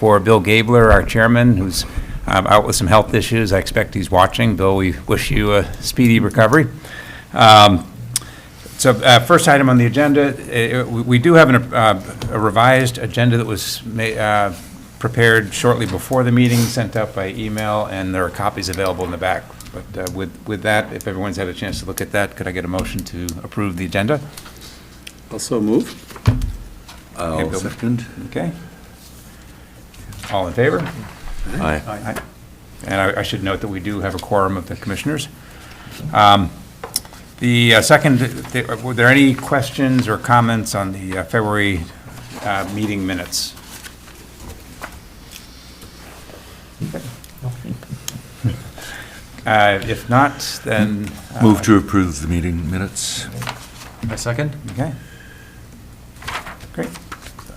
for Bill Gabler, our chairman, who's out with some health issues. I expect he's watching. Bill, we wish you a speedy recovery. First item on the agenda, we do have a revised agenda that was prepared shortly before the meeting, sent out by email, and there are copies available in the back. But with that, if everyone's had a chance to look at that, could I get a motion to approve the agenda? Also move. I'll second. Okay. All in favor? Aye. Aye. And I should note that we do have a quorum of the commissioners. The second, were there any questions or comments on the February meeting minutes? If not, then... Move to approve the meeting minutes. A second. Okay. Great.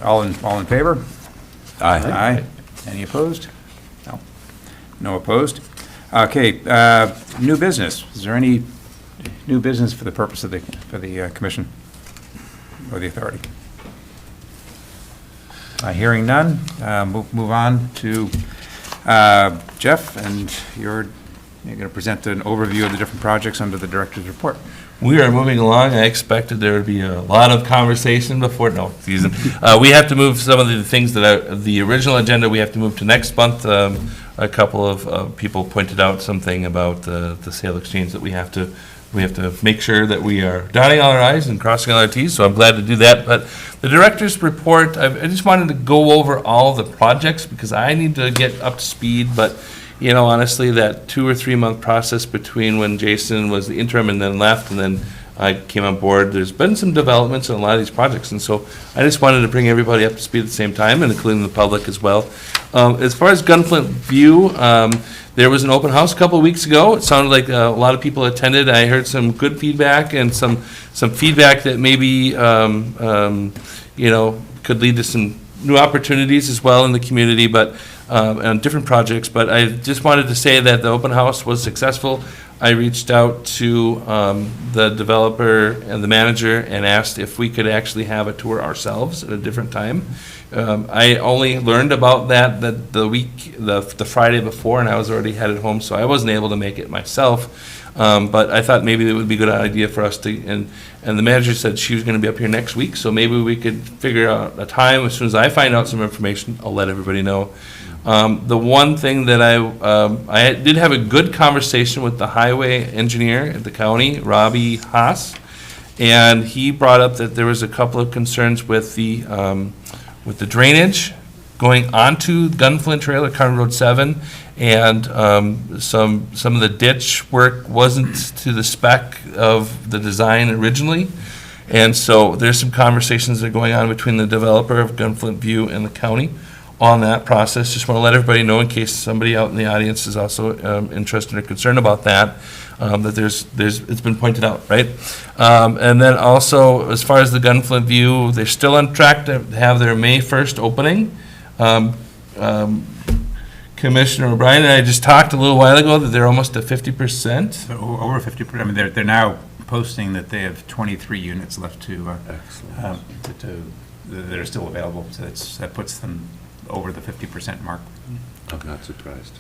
All in favor? Aye. Aye. Any opposed? No. No opposed? Okay, new business. Is there any new business for the purpose of the commission or the authority? Hearing none, move on to Jeff, and you're going to present an overview of the different projects under the director's report. We are moving along. I expected there would be a lot of conversation before, season. We have to move some of the things that the original agenda we have to move to next month. A couple of people pointed out something about the sale exchange that we have to make sure that we are dotting all our I's and crossing all our T's, so I'm glad to do that. But the director's report, I just wanted to go over all the projects because I need to get up to speed, but honestly, that 2 or 3 month process between when Jason was the interim and then left and then I came on board, there's been some developments in a lot of these projects. And so I just wanted to bring everybody up to speed at the same time, and including the public as well. As far as Gunflint View, there was an open house a couple of weeks ago. It sounded like a lot of people attended. I heard some good feedback and some feedback that maybe, could lead to some new opportunities as well in the community, but on different projects. But I just wanted to say that the open house was successful. I reached out to the developer and the manager and asked if we could actually have a tour ourselves at a different time. I only learned about that the Friday before, and I was already headed home, so I wasn't able to make it myself. But I thought maybe it would be a good idea for us to, and the manager said she was going to be up here next week, so maybe we could figure out a time. As soon as I find out some information, I'll let everybody know. The one thing that I did have a good conversation with the highway engineer at the county, Robbie Haas, and he brought up that there was a couple of concerns with the drainage going onto Gunflint Trail at Carter Road 7, and some of the ditch work wasn't to the spec of the design originally. And so there's some conversations that are going on between the developer of Gunflint View and the county on that process. Just want to let everybody know, in case somebody out in the audience is also interested or concerned about that, that it's been pointed out, right? And then also, as far as the Gunflint View, they're still on track to have their May 1st opening. Commissioner O'Brien and I just talked a little while ago that they're almost at 50%. So over 50%. I mean, they're now posting that they have 23 units left to that are still available. So that puts them over the 50% mark. I'm not surprised.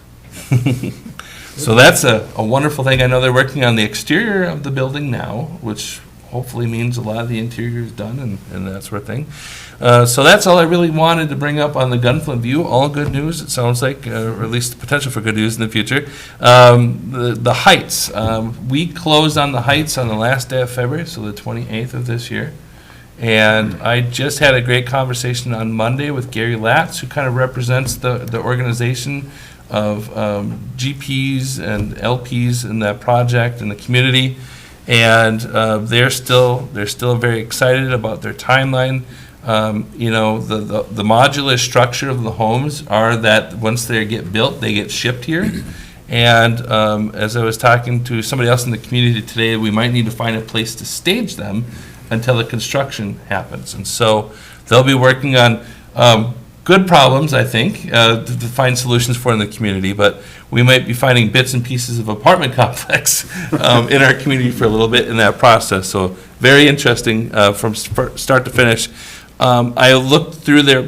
So that's a wonderful thing. I know they're working on the exterior of the building now, which hopefully means a lot of the interior is done and that sort of thing. So that's all I really wanted to bring up on the Gunflint View. All good news, it sounds like, or at least the potential for good news in the future. The Heights. We closed on the Heights on the last day of February, so the 28th of this year. And I just had a great conversation on Monday with Gary Latz, who kind of represents the organization of GPs and LPs in that project and the community. And they're still very excited about their timeline. The modular structure of the homes are that once they get built, they get shipped here. And as I was talking to somebody else in the community today, we might need to find a place to stage them until the construction happens. And so they'll be working on good problems, I think, to find solutions for in the community, but we might be finding bits and pieces of apartment complex in our community for a little bit in that process. So very interesting from start to finish. I looked through their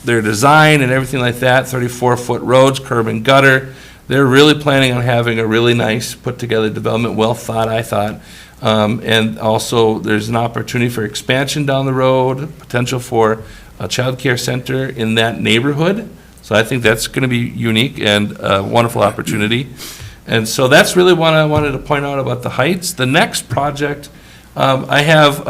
their design and everything like that, 34-foot roads, curb and gutter. They're really planning on having a really nice, put-together development, well thought, I thought. And also, there's an opportunity for expansion down the road, potential for a child care center in that neighborhood. So I think that's going to be unique and a wonderful opportunity. And so that's really what I wanted to point out about the Heights. The next project, I have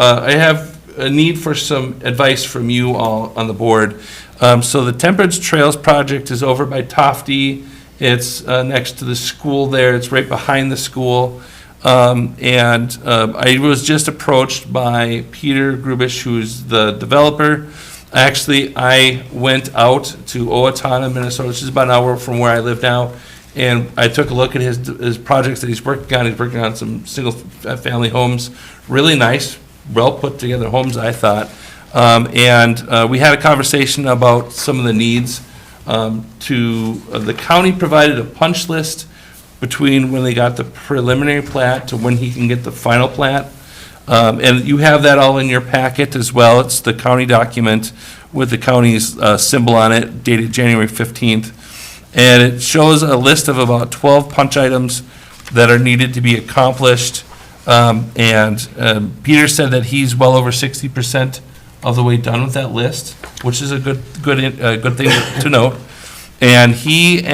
a need for some advice from you all on the board. So the Temperance Trails project is over by Tofty. It's next to the school there. It's right behind the school. I was just approached by Peter Grubish, who's the developer. Actually, I went out to Owatonna, Minnesota, which is about an hour from where I live now, and I took a look at his projects that he's working on. He's working on some single-family homes, really nice, well-put-together homes, I thought. We had a conversation about some of the needs. The county provided a punch list between when they got the preliminary plat to when he can get the final plat. And you have that all in your packet as well. It's the county document with the county's symbol on it, dated January 15th. And it shows a list of about 12 punch items that are needed to be accomplished. Peter said that he's well over 60% of the way done with that list, which is a good thing to note. And he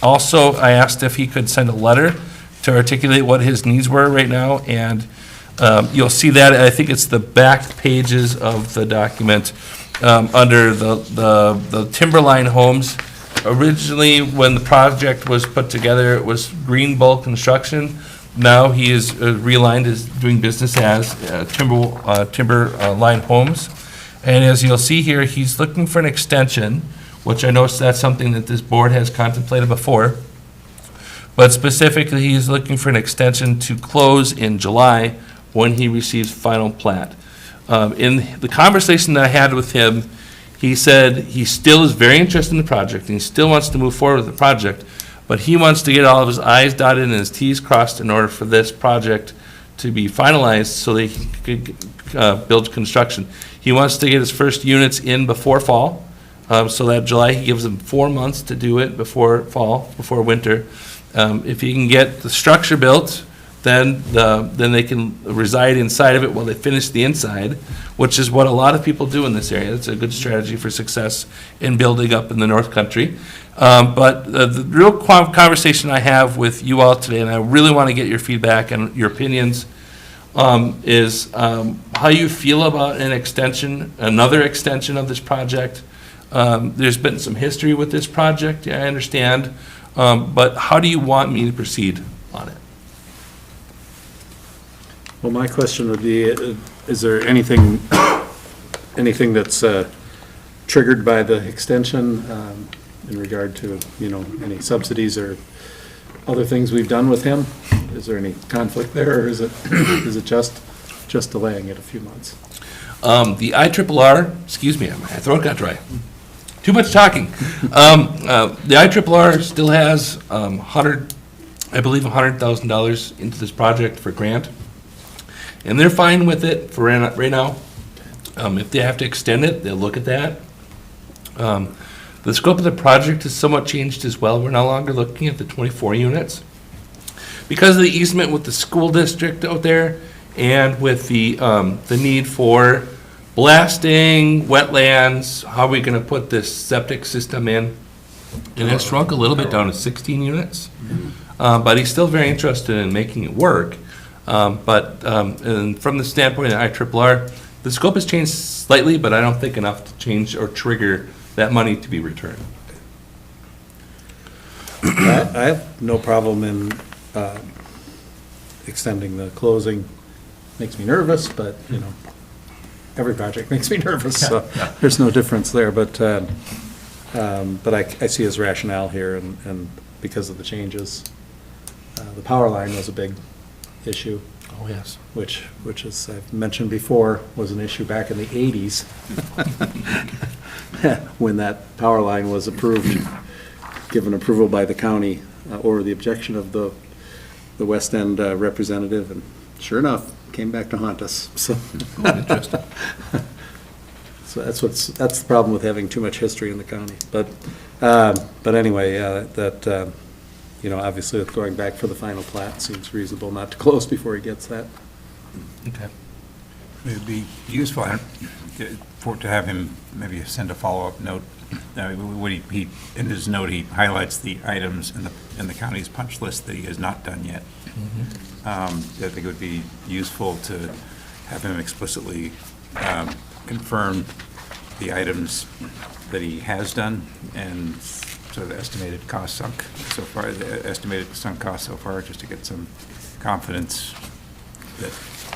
also, I asked if he could send a letter to articulate what his needs were right now, and you'll see that, I think it's the back pages of the document, under the Timberline Homes. Originally, when the project was put together, it was Green Bull Construction. Now he is realigned as doing business as Timberline Homes. And as you'll see here, he's looking for an extension, which I know that's something that this board has contemplated before. But specifically, he's looking for an extension to close in July when he receives final plat. In the conversation that I had with him, he said he still is very interested in the project, and he still wants to move forward with the project, but he wants to get all of his I's dotted and his T's crossed in order for this project to be finalized so they can build construction. He wants to get his first units in before fall, so that July, he gives them 4 months to do it before fall, before winter. If he can get the structure built, then they can reside inside of it while they finish the inside, which is what a lot of people do in this area. It's a good strategy for success in building up in the North Country. But the real conversation I have with you all today, and I really want to get your feedback and your opinions, is how you feel about an extension, another extension of this project. There's been some history with this project, I understand, but how do you want me to proceed on it? Well, my question would be, is there anything that's triggered by the extension in regard to, any subsidies or other things we've done with him? Is there any conflict there, or is it just delaying it a few months? The IRRR, excuse me, my throat got dry. Too much talking. The IRRR still has $100,000 into this project for grant. And they're fine with it for right now. If they have to extend it, they'll look at that. The scope of the project has somewhat changed as well. We're no longer looking at the 24 units. Because of the easement with the school district out there and with the need for blasting, wetlands, how are we going to put this septic system in? And it's shrunk a little bit down to 16 units. But he's still very interested in making it work. And from the standpoint of IRRR, the scope has changed slightly, but I don't think enough to change or trigger that money to be returned. I have no problem in extending the closing. Makes me nervous, but, every project makes me nervous, so there's no difference there. But I see his rationale here, and because of the changes. The power line was a big issue. Oh, yes. Which as I've mentioned before, was an issue back in the 80s when that power line was approved, given approval by the county over the objection of the West End representative, and sure enough, came back to haunt us. So, Interesting. that's the problem with having too much history in the county. But anyway, obviously with going back for the final plat, seems reasonable not to close before he gets that. Okay. It'd be useful to have him maybe send a follow-up note. What he in his note, he highlights the items in the county's punch list that he has not done yet. I think it would be useful to have him explicitly confirm the items that he has done and sort of the estimated cost sunk so far, just to get some confidence that,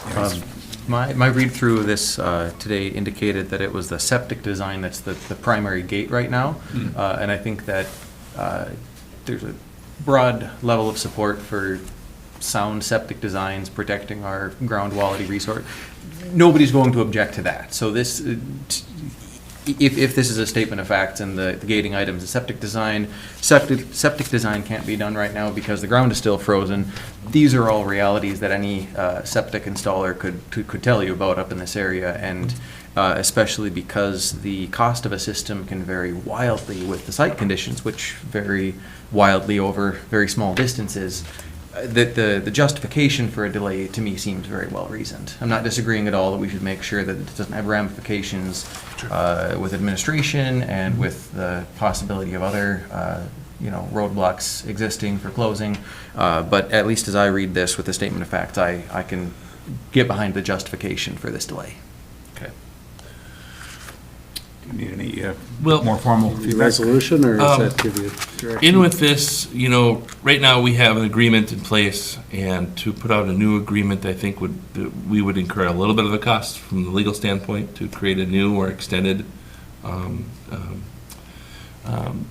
it's- My read-through of this today indicated that it was the septic design that's the primary gate right now. And I think that there's a broad level of support for sound septic designs, protecting our ground quality resource. Nobody's going to object to that. So this, if this is a statement of facts and the gating items, the septic design can't be done right now because the ground is still frozen. These are all realities that any septic installer could tell you about up in this area, and especially because the cost of a system can vary wildly with the site conditions, which vary wildly over very small distances. That the justification for a delay to me seems very well reasoned. I'm not disagreeing at all that we should make sure that it doesn't have ramifications with administration and with the possibility of other roadblocks existing for closing. But at least as I read this with the statement of facts, I can get behind the justification for this delay. Okay. do you need any Well- more formal The feedback? resolution, or does that give you direction? In with this, right now we have an agreement in place, and to put out a new agreement, I think we would incur a little bit of a cost from the legal standpoint to create a new or extended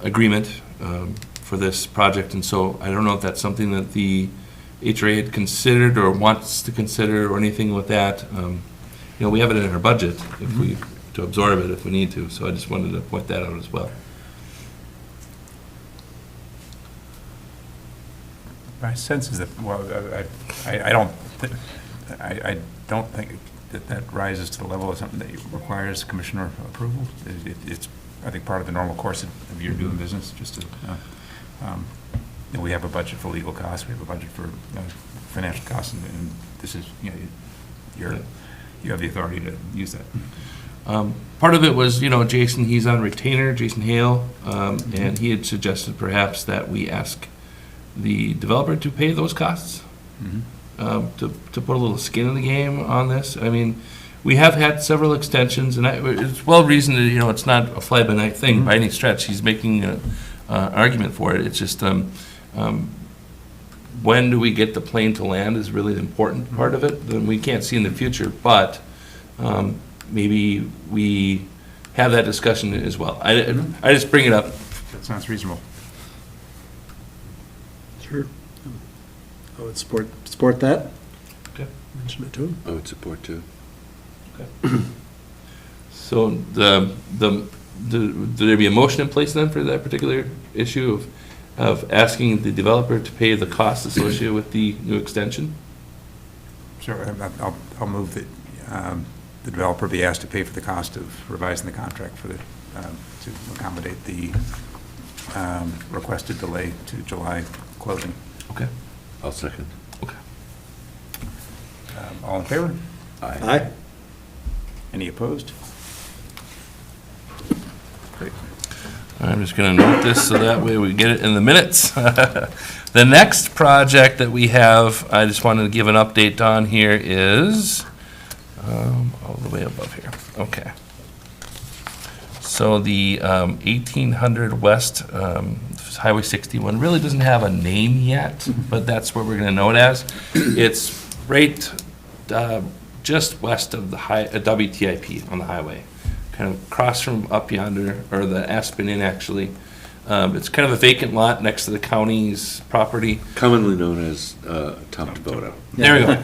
agreement for this project. And so I don't know if that's something that the HRA had considered or wants to consider or anything with that. We have it in our budget if we to absorb it if we need to. So I just wanted to point that out as well. My sense is that, well, I don't think that rises to the level of something that requires commissioner approval. It's, I think, part of the normal course of your doing business, just to, we have a budget for legal costs, we have a budget for financial costs, and this is, you have the authority to use that. Part of it was, Jason, he's on retainer, Jason Hale, and he had suggested perhaps that we ask the developer to pay those costs, to put a little skin in the game on this. I mean, we have had several extensions, and it's well reasoned that, it's not a fly-by-night thing by any stretch. He's making an argument for it. It's just when do we get the plane to land is really the important part of it. Then we can't see in the future, but maybe we have that discussion as well. I just bring it up. That sounds reasonable. Sure. I would support that. Okay. Mention it to him. I would support too. So would there be a motion in place then for that particular issue of asking the developer to pay the costs associated with the new extension? Sure, I'll move that the developer be asked to pay for the cost of revising the contract for to accommodate the requested delay to July closing. Okay. I'll second. Okay. All in favor? Aye. Any opposed? Great. I'm just going to note this so that way we get it in the minutes. The next project that we have, I just wanted to give an update on here is all the way above here. Okay. So the 1800 West Highway 61 really doesn't have a name yet, but that's what we're going to know it as. It's right just west of the WTIP on the highway, kind of across from up yonder, or the Aspen Inn actually. It's kind of a vacant lot next to the county's property. Commonly known as Tom Kubota. There we go.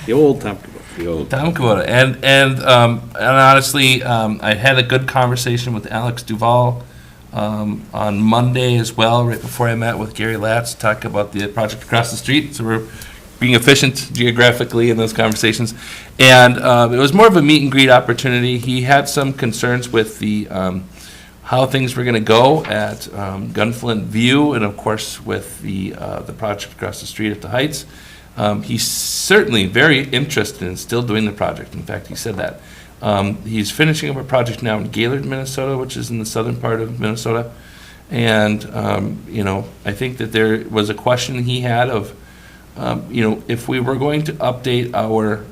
The old Tom Kubota. The old. Tom Kubota. And honestly, I had a good conversation with Alex Duval on Monday as well, right before I met with Gary Latz to talk about the project across the street. So we're being efficient geographically in those conversations. And it was more of a meet and greet opportunity. He had some concerns with the how things were going to go at Gunflint View, and of course with the project across the street at the Heights. He's certainly very interested in still doing the project. In fact, he said that. He's finishing up a project now in Gaylord, Minnesota, which is in the southern part of Minnesota. And, I think that there was a question he had of, if we were going to update our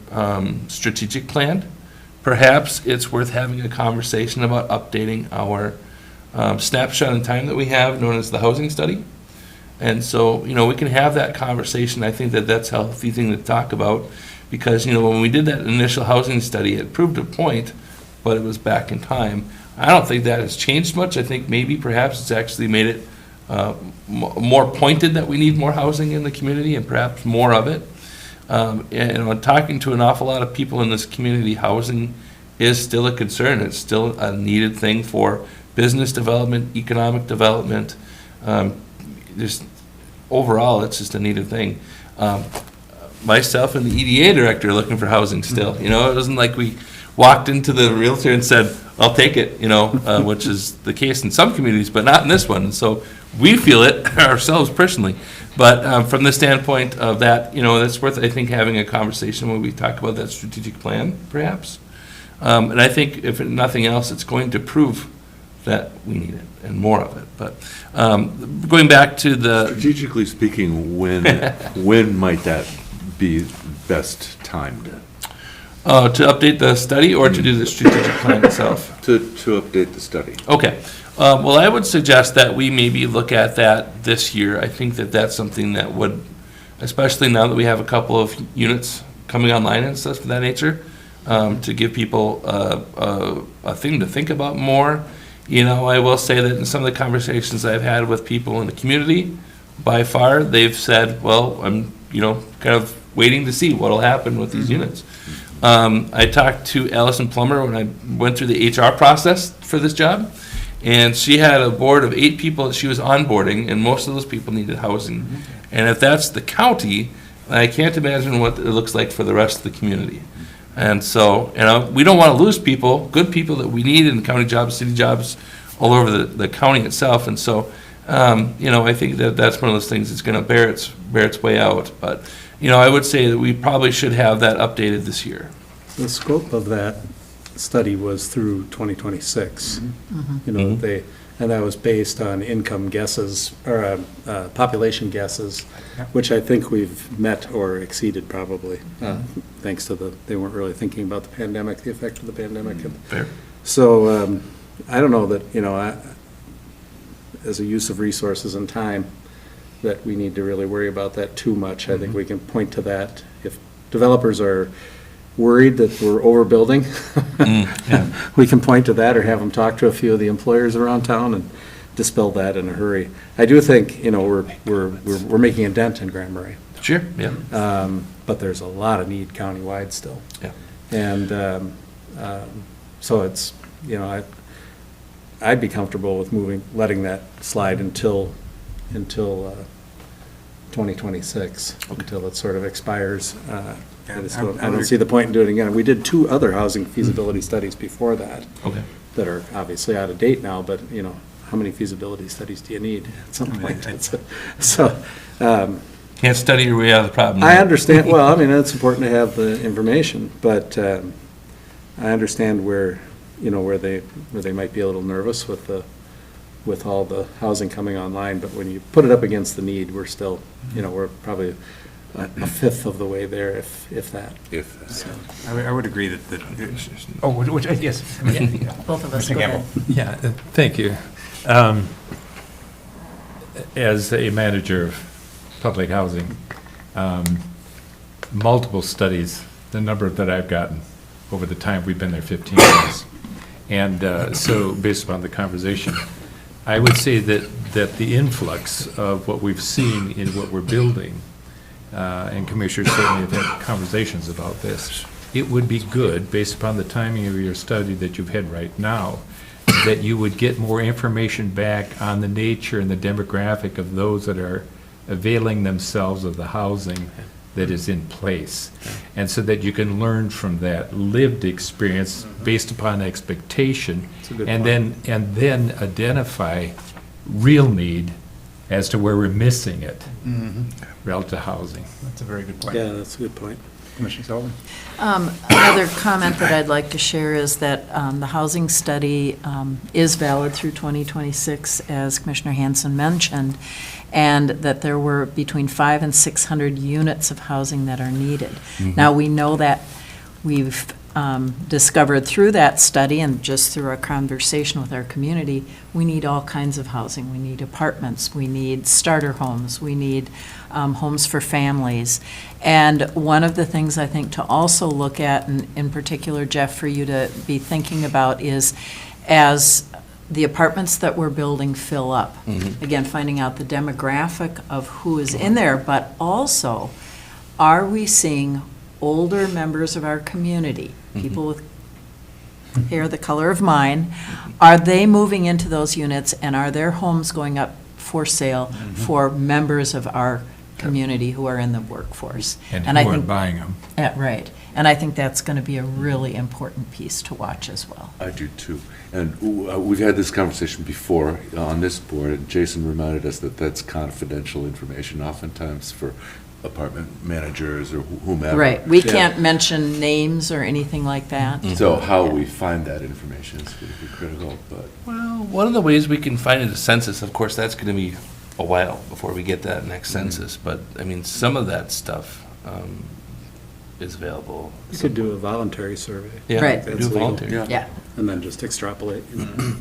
strategic plan, perhaps it's worth having a conversation about updating our snapshot in time that we have, known as the housing study. And so, we can have that conversation. I think that that's a healthy thing to talk about, because, when we did that initial housing study, it proved a point, but it was back in time. I don't think that has changed much. I think maybe perhaps it's actually made it more pointed that we need more housing in the community, and perhaps more of it. And talking to an awful lot of people in this community, housing is still a concern. It's still a needed thing for business development, economic development. Overall, it's just a needed thing. Myself and the EDA director are looking for housing still. It wasn't like we walked into the realtor and said, I'll take it, which is the case in some communities, but not in this one. And so we feel it ourselves personally. But from the standpoint of that, that's worth, I think, having a conversation when we talk about that strategic plan, perhaps. And I think if nothing else, it's going to prove that we need it and more of it. But going back to the, Strategically speaking, when might that be best timed? to update the study or to do the strategic plan itself? To update the study. Okay. Well, I would suggest that we maybe look at that this year. I think that that's something that would, especially now that we have a couple of units coming online and stuff of that nature, to give people a thing to think about more. I will say that in some of the conversations I've had with people in the community, by far, they've said, well, I'm, kind of waiting to see what'll happen with these units. I talked to Allison Plummer when I went through the HR process for this job, and she had a board of 8 people that she was onboarding, and most of those people needed housing. And if that's the county, I can't imagine what it looks like for the rest of the community. And so, we don't want to lose people, good people that we need in county jobs, city jobs, all over the county itself. And so, I think that that's one of those things that's going to bear its way out. But, I would say that we probably should have that updated this year. The scope of that study was through 2026. And that was based on income guesses, or population guesses, which I think we've met or exceeded probably, thanks to they weren't really thinking about the pandemic, the effect of the pandemic. Fair. So I don't know that, as a use of resources and time, that we need to really worry about that too much. I think we can point to that. If developers are worried that we're overbuilding, we can point to that or have them talk to a few of the employers around town and dispel that in a hurry. I do think, we're making a dent in Grand Marais. Sure, yeah. But there's a lot of need countywide still. Yeah. And so it's, I'd be comfortable with letting that slide until 2026, until it sort of expires. I don't see the point in doing it again. We did 2 other housing feasibility studies before that. Okay. That are obviously out of date now, but, how many feasibility studies do you need at some point? So, Can't study your way out of the problem. I understand, well, it's important to have the information, but I understand where they might be a little nervous with all the housing coming online, but when you put it up against the need, we're still, we're probably a fifth of the way there, if that. So. I would agree that, yes. Both of us, Mr. go Campbell. ahead. Yeah, thank you. As a manager of public housing, multiple studies, the number that I've gotten over the time we've been there, 15 years. And so based upon the conversation, I would say that the influx of what we've seen in what we're building, and commissioners certainly have had conversations about this, it would be good, based upon the timing of your study that you've had right now, that you would get more information back on the nature and the demographic of those that are availing themselves of the housing that is in place. And so that you can learn from that lived experience based upon expectation, That's a good and point. then identify real need as to where we're missing it relative to housing. That's a very good point. Yeah, that's a good point. Commissioner Sullivan? Another comment that I'd like to share is that the housing study is valid through 2026, as Commissioner Hanson mentioned, and that there were between 500 and 600 units of housing that are needed. Now, we know that we've discovered through that study and just through our conversation with our community, we need all kinds of housing. We need apartments, we need starter homes, we need homes for families. And one of the things I think to also look at, and in particular, Jeff, for you to be thinking about is as the apartments that we're building fill up, again, finding out the demographic of who is in there, but also, are we seeing older members of our community, people with hair the color of mine, are they moving into those units, and are their homes going up for sale for members of our community who are in the workforce? And I who are think buying them. right. And I think that's going to be a really important piece to watch as well. I do too. And we've had this conversation before on this board, and Jason reminded us that that's confidential information oftentimes for apartment managers or whomever. Right. We Yeah. can't mention names or anything like that. So how we find that information is going to be critical, but. Well, one of the ways we can find a census, of course, that's going to be a while before we get that next census, but, I mean, some of that stuff is available. You could do a voluntary survey Yeah, Right. do That's legal. voluntary. Yeah. and then just extrapolate, you know,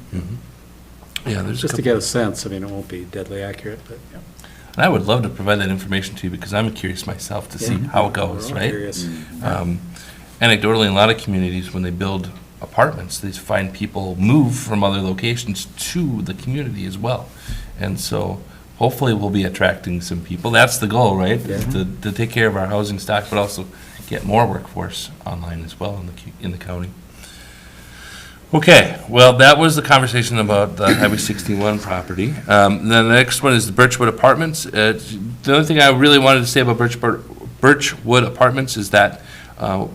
Yeah, there's just to get a sense. I mean, it won't be deadly accurate, but. And I would love to provide that information to you because I'm curious myself to see Yeah. how it goes, We're all right? curious. Anecdotally, in a lot of communities, when they build apartments, they find people move from other locations to the community as well. And so hopefully we'll be attracting some people. That's the goal, right? Yeah. To take care of our housing stock, but also get more workforce online as well in the county. Okay, well, that was the conversation about the Highway 61 property. Then the next one is the Birchwood Apartments. The only thing I really wanted to say about Birchwood Apartments is that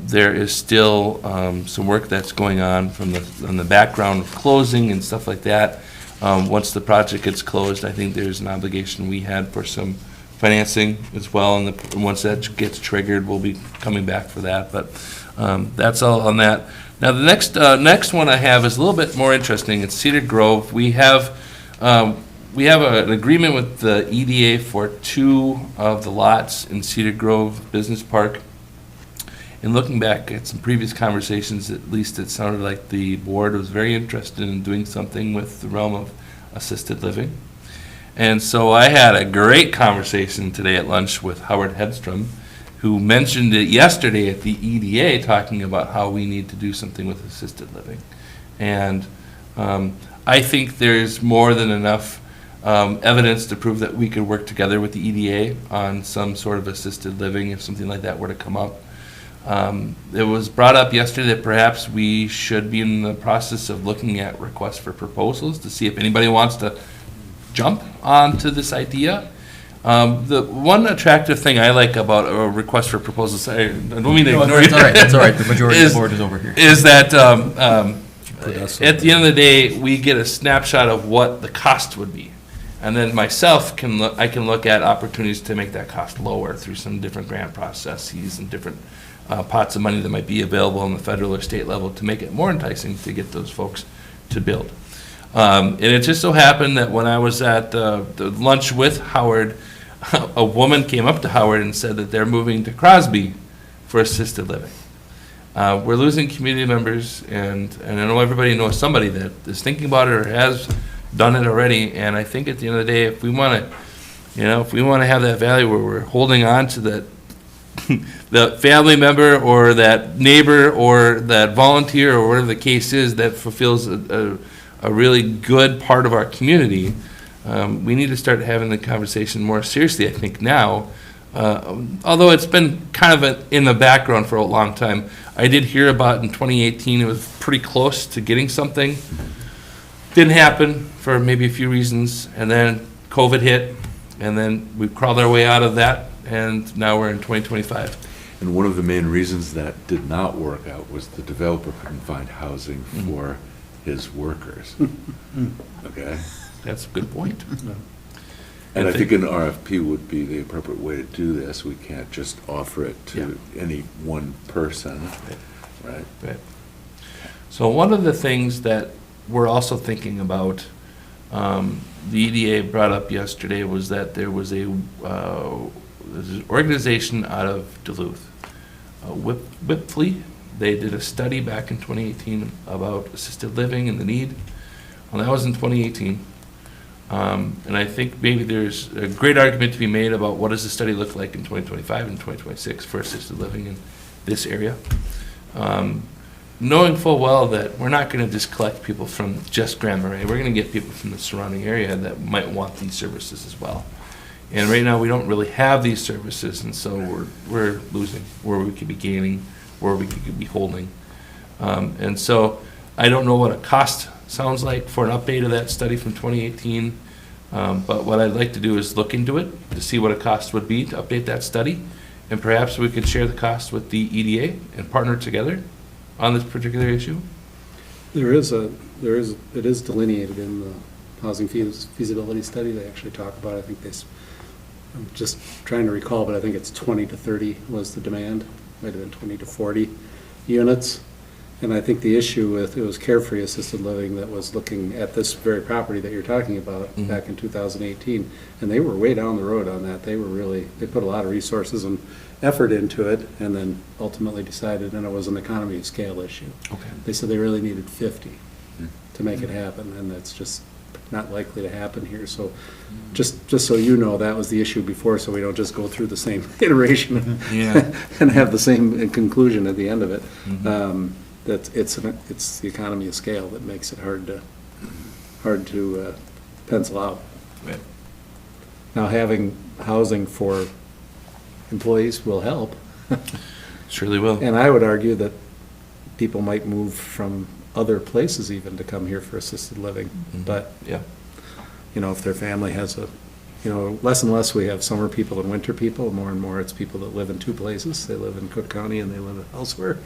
there is still some work that's going on on the background of closing and stuff like that. Once the project gets closed, I think there's an obligation we had for some financing as well, and once that gets triggered, we'll be coming back for that, but that's all on that. Now, the next one I have is a little bit more interesting. It's Cedar Grove. We have an agreement with the EDA for 2 of the lots in Cedar Grove Business Park. And looking back at some previous conversations, at least it sounded like the board was very interested in doing something with the realm of assisted living. And so I had a great conversation today at lunch with Howard Hedstrom, who mentioned it yesterday at the EDA, talking about how we need to do something with assisted living. And I think there's more than enough evidence to prove that we could work together with the EDA on some sort of assisted living if something like that were to come up. It was brought up yesterday that perhaps we should be in the process of looking at requests for proposals to see if anybody wants to jump onto this idea. The one attractive thing I like about a request for proposals, I don't mean to ignore you. That's all right, the majority of the board is over here. Is that, at the end of the day, we get a snapshot of what the cost would be. And then myself I can look at opportunities to make that cost lower through some different grant processes and different pots of money that might be available on the federal or state level to make it more enticing to get those folks to build. And it just so happened that when I was at the lunch with Howard, a woman came up to Howard and said that they're moving to Crosby for assisted living. We're losing community members, and I know everybody knows somebody that is thinking about it or has done it already. And I think at the end of the day, if we want to have that value where we're holding on to that, the family member or that neighbor or that volunteer or whatever the case is that fulfills a really good part of our community, we need to start having the conversation more seriously, I think, now. Although it's been kind of in the background for a long time. I did hear about in 2018, it was pretty close to getting something. Didn't happen for maybe a few reasons, and then COVID hit, and then we crawled our way out of that and now we're in 2025. And one of the main reasons that did not work out was the developer couldn't find housing for his workers. Okay? That's a good point. And I think an RFP would be the appropriate way to do this. We can't just offer it to any one person, right? Right. So one of the things that we're also thinking about, the EDA brought up yesterday, was that there was there's an organization out of Duluth, Whipfly. They did a study back in 2018 about assisted living and the need. Well, that was in 2018. And I think maybe there's a great argument to be made about what does the study look like in 2025 and 2026 for assisted living in this area. Knowing full well that we're not going to just collect people from just Grand Marais, we're going to get people from the surrounding area that might want these services as well. And right now, we don't really have these services, and so we're losing where we could be gaining, where we could be holding. And so I don't know what a cost sounds like for an update of that study from 2018, but what I'd like to do is look into it to see what a cost would be to update that study, and perhaps we could share the cost with the EDA and partner together on this particular issue. It is delineated in the housing feasibility study. They actually talk about, I think I'm just trying to recall, but I think it's 20 to 30 was the demand. Might have been 20 to 40 units. And I think the issue with, it was Carefree Assisted Living that was looking at this very property that you're talking about back in 2018. And they were way down the road on that. They put a lot of resources and effort into it, and then ultimately decided, and it was an economy of scale issue. Okay. They said they really needed 50 to make it happen, and that's just not likely to happen here. So just so you know, that was the issue before, so we don't just go through the same iteration and have the same conclusion at the end of it. It's the economy of scale that makes it hard to pencil out. Right. Now, having housing for employees will help. Surely will. And I would argue that people might move from other places even to come here for assisted living. But, Yeah. if their family has less and less we have summer people and winter people, more and more it's people that live in two places. They live in Cook County and they live elsewhere.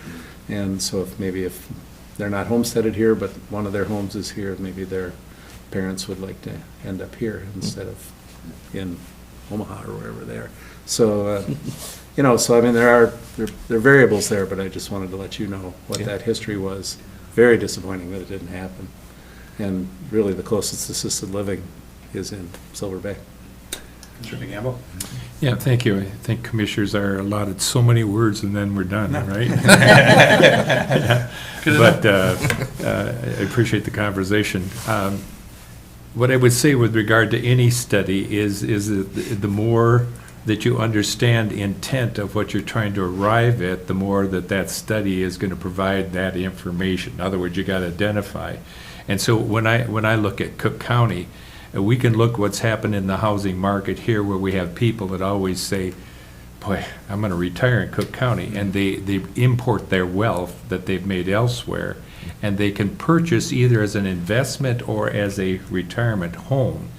And so if they're not homesteaded here, but one of their homes is here, maybe their parents would like to end up here instead of in Omaha or wherever they are. So, so I mean, there are variables there, but I just wanted to let you know what that history was. Very disappointing that it didn't happen. And really the closest assisted living is in Silver Bay. Mr. Gamble? Yeah, thank you. I think commissioners are allotted so many words and then we're done, right? But I appreciate the conversation. What I would say with regard to any study is that the more that you understand intent of what you're trying to arrive at, the more that study is going to provide that information. In other words, you got to identify. And so when I look at Cook County, we can look what's happened in the housing market here, where we have people that always say, boy, I'm going to retire in Cook County, and they import their wealth that they've made elsewhere, and they can purchase either as an investment or as a retirement home.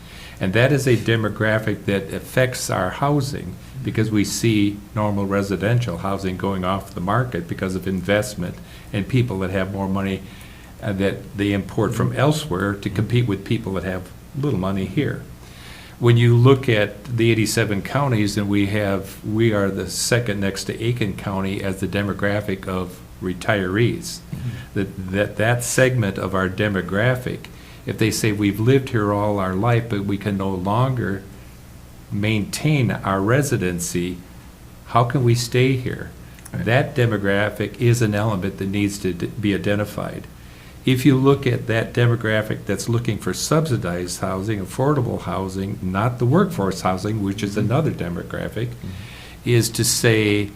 And that is a demographic that affects our housing, because we see normal residential housing going off the market because of investment and people that have more money that they import from elsewhere to compete with people that have little money here. When you look at the 87 counties, and we are the second next to Aiken County as the demographic of retirees. That segment of our demographic, if they say we've lived here all our life, but we can no longer maintain our residency, how can we stay here? Right. That demographic is an element that needs to be identified. If you look at that demographic that's looking for subsidized housing, affordable housing, not the workforce housing, which is another demographic, is to say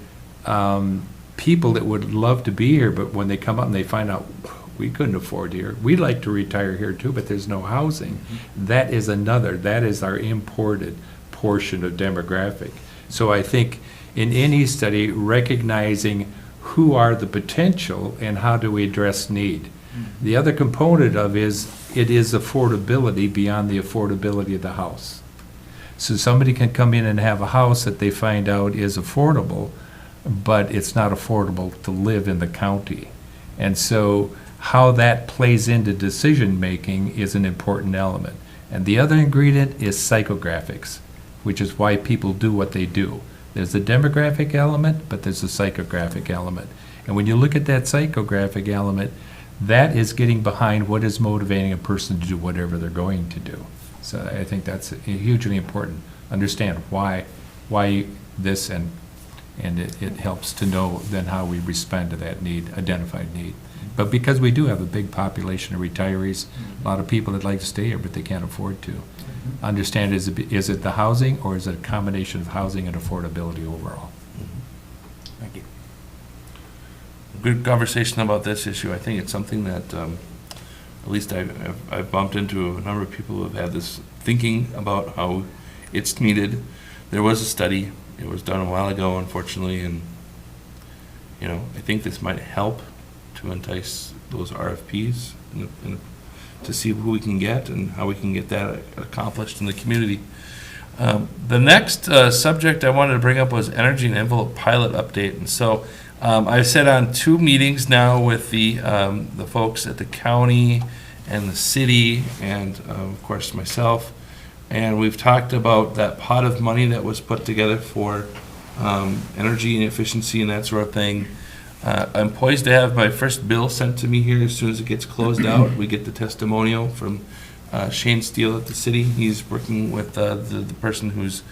people that would love to be here, but when they come up and they find out we couldn't afford here, we'd like to retire here too, but there's no housing. That is our imported portion of demographic. So I think in any study, recognizing who are the potential and how do we address need. The other component of it is affordability beyond the affordability of the house. So somebody can come in and have a house that they find out is affordable, but it's not affordable to live in the county. And so how that plays into decision-making is an important element. And the other ingredient is psychographics, which is why people do what they do. There's a demographic element, but there's a psychographic element. And when you look at that psychographic element, that is getting behind what is motivating a person to do whatever they're going to do. So I think that's hugely important. Understand why this, and it helps to know then how we respond to that need, identified need. But because we do have a big population of retirees, a lot of people that like to stay here, but they can't afford to. Understand, is it the housing, or is it a combination of housing and affordability overall? Thank you. Good conversation about this issue. I think it's something that, at least I've bumped into a number of people who have had this thinking about how it's needed. There was a study, it was done a while ago, unfortunately, and, I think this might help to entice those RFPs and to see who we can get and how we can get that accomplished in the community. The next subject I wanted to bring up was energy and envelope pilot update. And so I've sat on 2 meetings now with the folks at the county and the city and, of course, myself. And we've talked about that pot of money that was put together for energy and efficiency and that sort of thing. I'm poised to have my first bill sent to me here as soon as it gets closed out. We get the testimonial from Shane Steele at the city. He's working with the person who's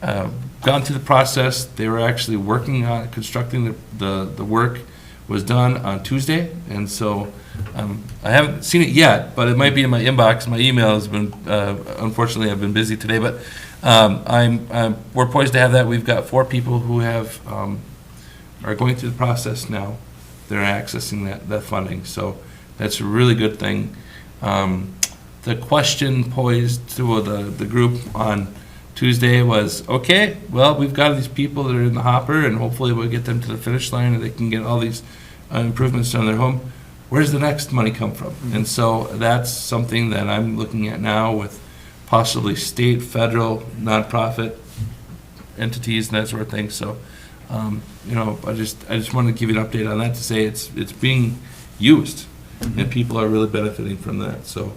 gone through the process. They were actually working on constructing the work was done on Tuesday, and so I haven't seen it yet, but it might be in my inbox. My email has been, unfortunately, I've been busy today, but we're poised to have that. We've got 4 people who have are going through the process now. They're accessing that funding, so that's a really good thing. The question posed to the group on Tuesday was, okay, well, we've got these people that are in the hopper, and hopefully we'll get them to the finish line and they can get all these improvements on their home. Where's the next money come from? And so that's something that I'm looking at now with possibly state, federal, nonprofit entities and that sort of thing. So, I just wanted to give you an update on that to say it's being used and people are really benefiting from that. So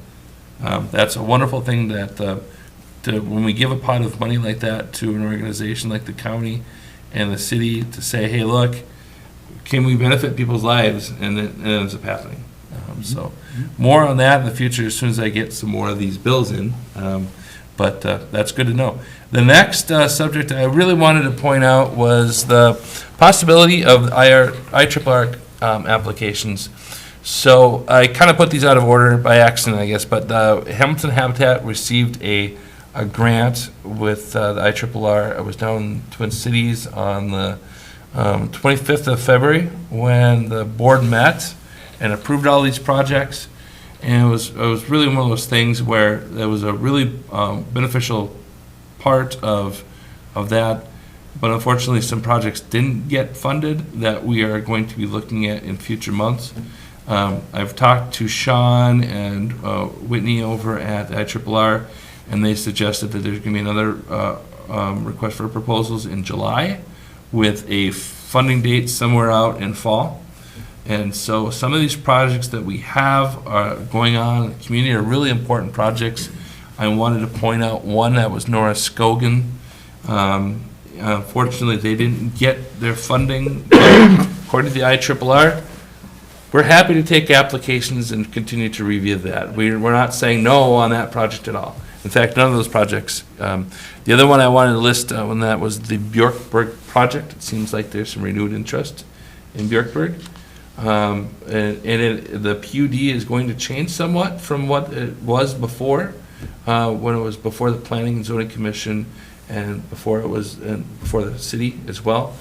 that's a wonderful thing that when we give a pot of money like that to an organization like the county and the city to say, hey, look, can we benefit people's lives? And it ends up happening. So more on that in the future as soon as I get some more of these bills in. But that's good to know. The next subject I really wanted to point out was the possibility of IRR applications. So I kind of put these out of order by accident, I guess, but Hamilton Habitat received a grant with the IRRR. I was down in Twin Cities on the 25th of February when the board met and approved all these projects. And it was really one of those things where there was a really beneficial part of that, but unfortunately some projects didn't get funded that we are going to be looking at in future months. I've talked to Sean and Whitney over at IRRR, and they suggested that there's going to be another request for proposals in July with a funding date somewhere out in fall. And so some of these projects that we have going on in the community are really important projects. I wanted to point out one that was Norris Scogan. Unfortunately, they didn't get their funding. According to the IRRR, we're happy to take applications and continue to review that. We're not saying no on that project at all. In fact, none of those projects. The other one I wanted to list on that was the Bjorkberg project. It seems like there's some renewed interest in Bjorkberg. The PUD is going to change somewhat from what it was before, when it was before the Planning and Zoning Commission and before it was before the city as well.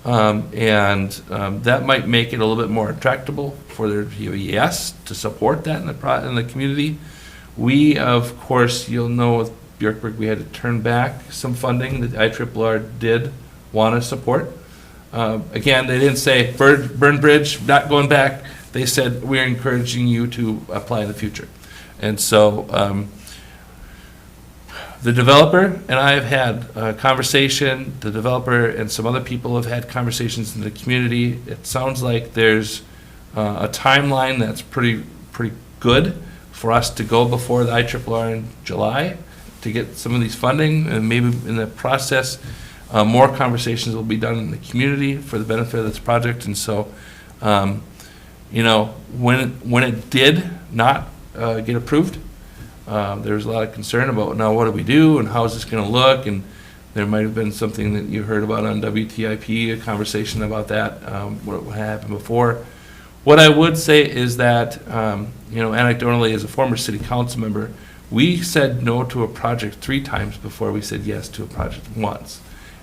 That might make it a little bit more attractable for there to be a yes to support that in the community. We, of course, you'll know with Bjorkberg, we had to turn back some funding that IRRR did want to support. Again, they didn't say burn bridge, not going back. They said we're encouraging you to apply in the future. And so The developer and I have had a conversation, the developer and some other people have had conversations in the community. It sounds like there's a timeline that's pretty good for us to go before the IRRR in July to get some of these funding, and maybe in the process, more conversations will be done in the community for the benefit of this project. And so, you know, when it did not get approved, there was a lot of concern about, now what do we do and how is this going to look? And there might have been something that you heard about on WTIP, a conversation about that, what happened before. What I would say is that, you know, anecdotally, as a former city council member, we said no to a project 3 times before we said yes to a project once.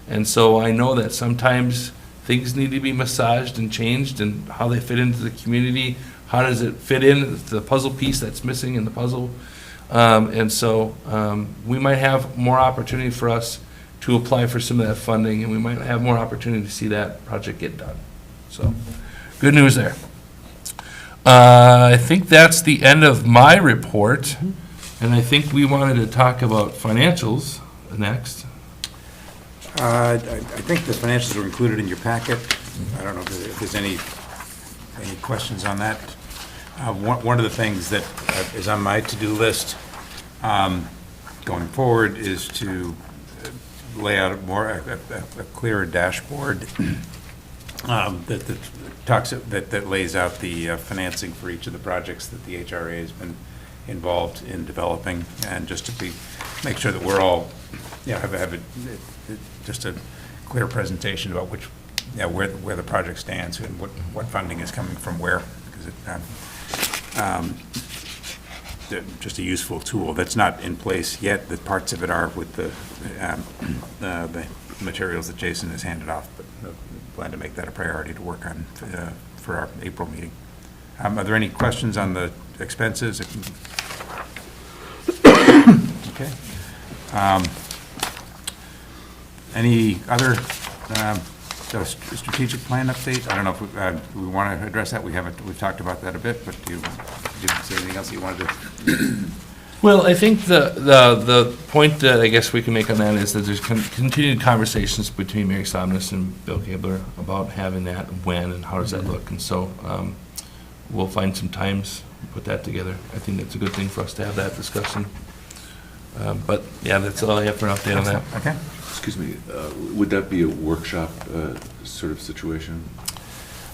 And so I know that sometimes things need to be massaged and changed, and how they fit into the community, how does it fit in the puzzle piece that's missing in the puzzle. And so we might have more opportunity for us to apply for some of that funding, and we might have more opportunity to see that project get done. So, good news there. I think that's the end of my report, and I think we wanted to talk about financials next. I think the financials are included in your packet. I don't know if there's any questions on that. One of the things that is on my to-do list going forward is to lay out a clearer dashboard that lays out the financing for each of the projects that the HRA has been involved in developing, and just to make sure that we're all, have just a clear presentation about where the project stands and what funding is coming from where, because just a useful tool that's not in place yet. The parts of it are with the materials that Jason has handed off, but plan to make that a priority to work on for our April meeting. Are there any questions on the expenses? Okay. Any other strategic plan update? I don't know if we want to address that. We've talked about that a bit, but do you see anything else you wanted to? Well, I think the point that I guess we can make on that is that there's continued conversations between Mary Somnus and Bill Gabler about having that, when and how does that look. And so we'll find some times, put that together. I think that's a good thing for us to have that discussion. But yeah, that's all I have for an update on that. Okay. Excuse me, would that be a workshop sort of situation?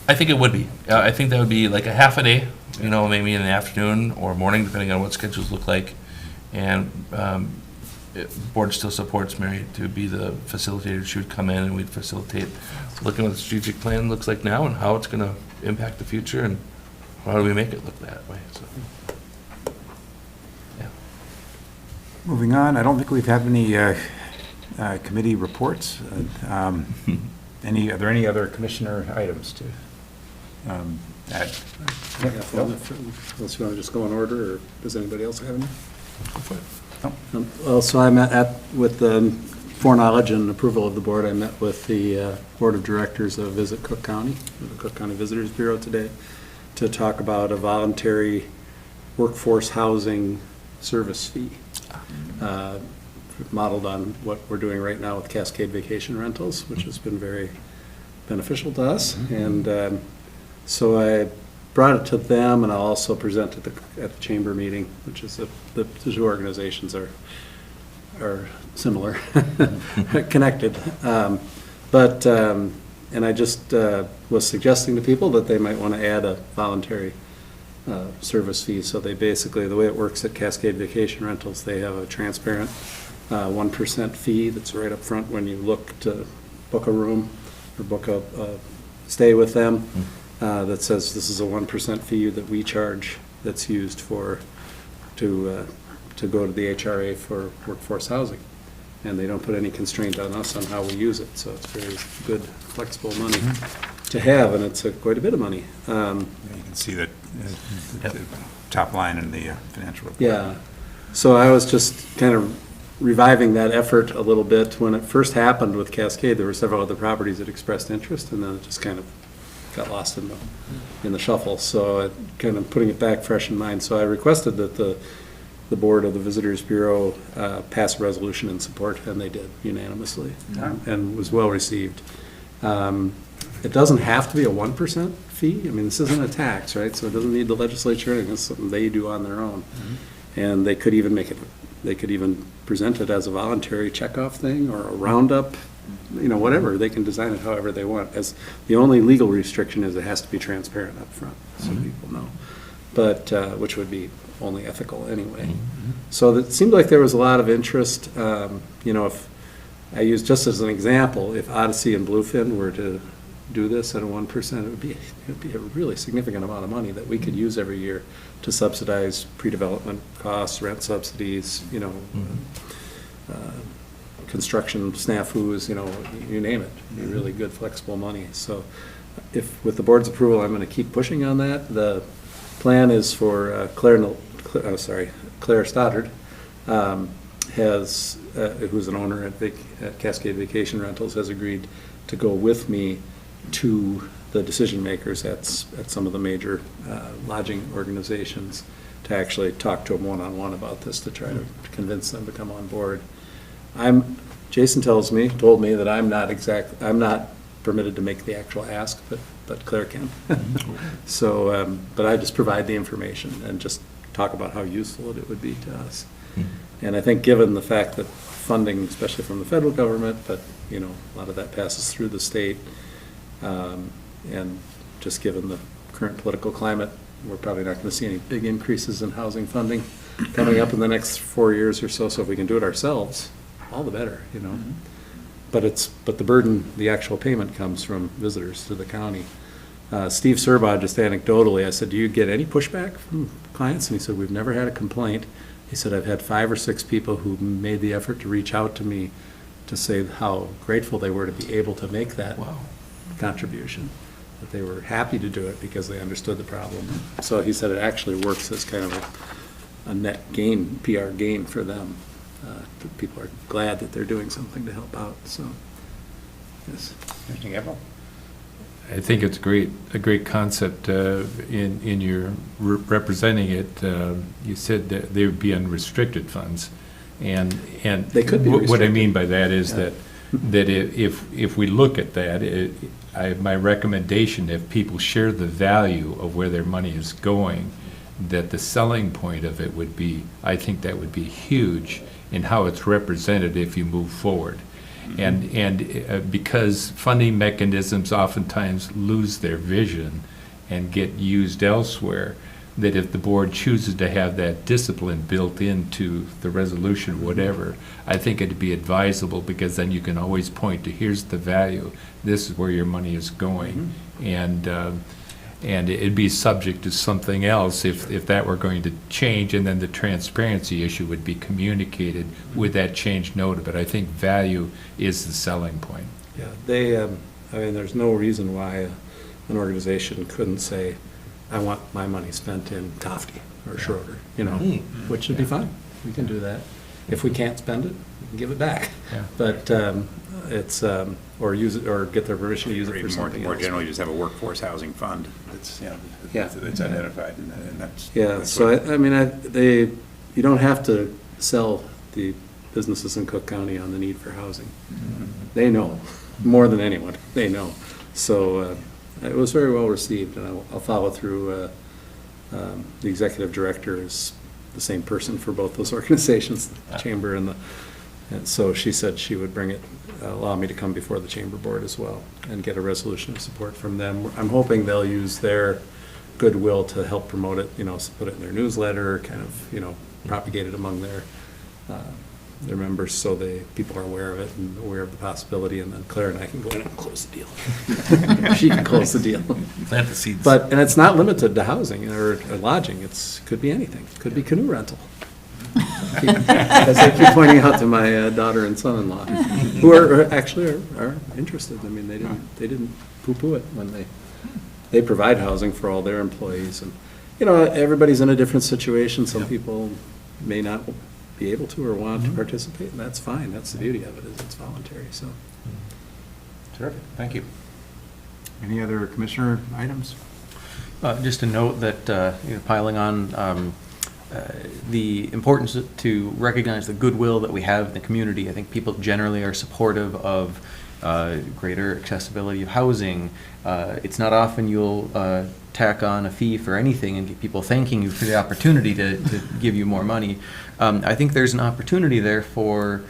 I think it would be. I think that would be like a half a day, you know, maybe in the afternoon or morning, depending on what schedules look like. And board still supports Mary to be the facilitator. She would come in and we'd facilitate looking at what the strategic plan looks like now and how it's going to impact the future and how do we make it look that way. So, yeah. Moving on, I don't think we've had any committee reports. Are there any other commissioner items to add? Unless you want to just go in order, or does anybody else have any? So I met with the foreknowledge and approval of the board, I met with the Board of Directors of Visit Cook County, the Cook County Visitors Bureau today, to talk about a voluntary workforce housing service fee, modeled on what we're doing right now with Cascade Vacation Rentals, which has been very beneficial to us. And so I brought it to them, and I'll also present it at the chamber meeting, which is the two organizations are similar, connected. And I just was suggesting to people that they might want to add a voluntary service fee. So they basically, the way it works at Cascade Vacation Rentals, they have a transparent 1% fee that's right up front when you look to book a room or book a stay with them. That says this is a 1% fee that we charge that's used to go to the HRA for workforce housing. And they don't put any constraint on us on how we use it. So it's very good, flexible money to have, and it's quite a bit of money. You can see that the top line in the financial report. Yeah. So I was just kind of reviving that effort a little bit. When it first happened with Cascade, there were several other properties that expressed interest, and then it just kind of got lost in the shuffle. So kind of putting it back fresh in mind. So I requested that the the board of the Visitors Bureau pass a resolution in support, and they did unanimously, and was well received. It doesn't have to be a 1% fee. I mean, this isn't a tax, right? So it doesn't need the legislature, and it's something they do on their own. And they could even present it as a voluntary checkoff thing or a roundup, whatever. They can design it however they want. As the only legal restriction is it has to be transparent up front, so people know. But, which would be only ethical anyway. So it seemed like there was a lot of interest. If I use just as an example, if Odyssey and Bluefin were to do this at a 1%, it would be a really significant amount of money that we could use every year to subsidize pre-development costs, rent subsidies, construction snafus, you name it. It'd be really good, flexible money. So if, with the board's approval, I'm going to keep pushing on that. The plan is for Claire Stoddard, who's an owner at Cascade Vacation Rentals, has agreed to go with me to the decision makers at some of the major lodging organizations to actually talk to them one-on-one about this, to try to convince them to come on board. Jason told me that I'm not permitted to make the actual ask, but Claire can. So, but I just provide the information and just talk about how useful it would be to us. And I think given the fact that funding, especially from the federal government, but a lot of that passes through the state, and just given the current political climate, we're probably not going to see any big increases in housing funding coming up in the next 4 years or so. So if we can do it ourselves, all the better, But the burden, the actual payment comes from visitors to the county. Steve Serba, just anecdotally, I said, do you get any pushback from clients? And he said, we've never had a complaint. He said, I've had 5 or 6 people who made the effort to reach out to me to say how grateful they were to be able to make that contribution, that they were happy to do it because they understood the problem. So he said it actually works as kind of a net gain, PR gain for them. That people are glad that they're doing something to help out. So, yes. I think it's a great concept in your representing it. You said that they would be unrestricted funds, and They could be what I restricted. mean by that is that if we look at that, my recommendation, if people share the value of where their money is going, that the selling point of it would be, I think that would be huge in how it's represented if you move forward. And because funding mechanisms oftentimes lose their vision and get used elsewhere, that if the board chooses to have that discipline built into the resolution, whatever, I think it'd be advisable, because then you can always point to, here's the value, this is where your money is going. And it'd be subject to something else if that were going to change, and then the transparency issue would be communicated with that change noted. But I think value is the selling point. Yeah, there's no reason why an organization couldn't say, I want my money spent in Tofty or Schroeder, which would be fine. We can do that. If we can't spend it, we can give it back. Yeah. But it's, or use it, or get their permission to use it for something More else. generally, just have a workforce housing fund that's, it's identified, and that's. Yeah, that's so what- you don't have to sell the businesses in Cook County on the need for housing. They know, more than anyone, they know. So it was very well received, and I'll follow through. The executive director is the same person for both those organizations, the chamber and so she said she would allow me to come before the chamber board as well and get a resolution of support from them. I'm hoping they'll use their goodwill to help promote it, put it in their newsletter, kind of, propagate it among their members, so people are aware of it and aware of the possibility, and then Claire and I can go in and close the deal. She can close the deal. Plant the seeds. And it's not limited to housing or lodging. Could be anything. Could be canoe rental. As I keep pointing out to my daughter and son-in-law, who are interested. They didn't poo-poo it when they provide housing for all their employees, and everybody's in a different situation. Some people may not be able to or want to participate, and that's fine. That's the beauty of it, is it's voluntary. So, Terrific, thank you. Any other commissioner items? Just a note that, piling on, the importance to recognize the goodwill that we have in the community. I think people generally are supportive of greater accessibility of housing. It's not often you'll tack on a fee for anything and get people thanking you for the opportunity to give you more money. I think there's an opportunity there for,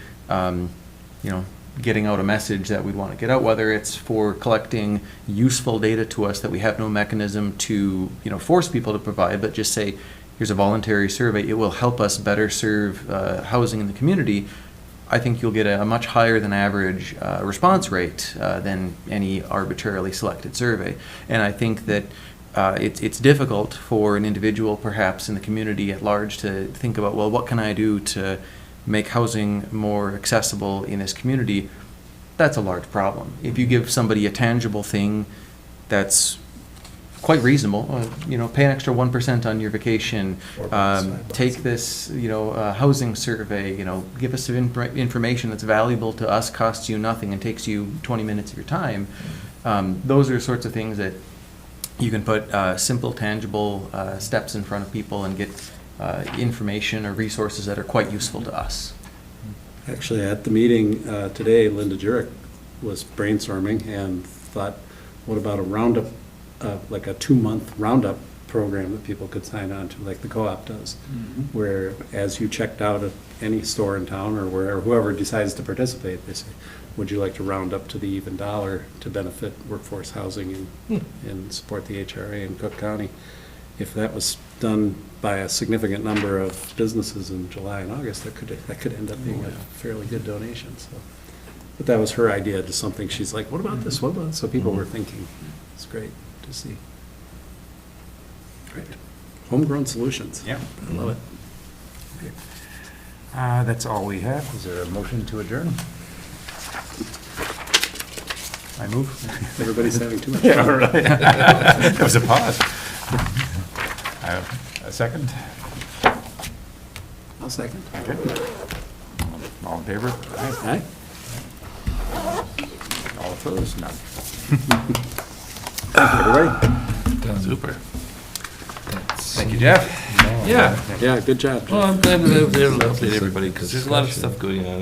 getting out a message that we'd want to get out, whether it's for collecting useful data to us that we have no mechanism to, force people to provide, but just say, here's a voluntary survey. It will help us better serve housing in the community. I think you'll get a much higher than average response rate than any arbitrarily selected survey. And I think that it's difficult for an individual, perhaps in the community at large, to think about, well, what can I do to make housing more accessible in this community? That's a large problem. If you give somebody a tangible thing that's quite reasonable, pay an extra 1% on your vacation, take this, housing survey, give us some information that's valuable to us, costs you nothing, and takes you 20 minutes of your time. Those are sorts of things that you can put simple, tangible steps in front of people and get information or resources that are quite useful to us. Actually, at the meeting today, Linda Jurek was brainstorming and thought, what about a roundup, like a 2-month roundup program that people could sign on to, like the co-op does, where as you checked out at any store in town or wherever, whoever decides to participate, they say, would you like to round up to the even dollar to benefit workforce housing and support the HRA in Cook County? If that was done by a significant number of businesses in July and August, that could end up being a fairly good donation. So, but that was her idea, to something she's like, what about this? What about this? So people were thinking. It's great to see. Great. Homegrown solutions. Yeah. I love it. That's all we have. Is there a motion to adjourn? I move. Everybody's having too much Yeah, fun. right. That was a pause. A second? I'll second. Okay. All in favor? Aye. Aye. All opposed? None. Thank you, everybody. Super. Thank you, Jeff. Yeah. Yeah, good job, Jeff. Well, I'm glad to update everybody, because there's a lot of stuff going on.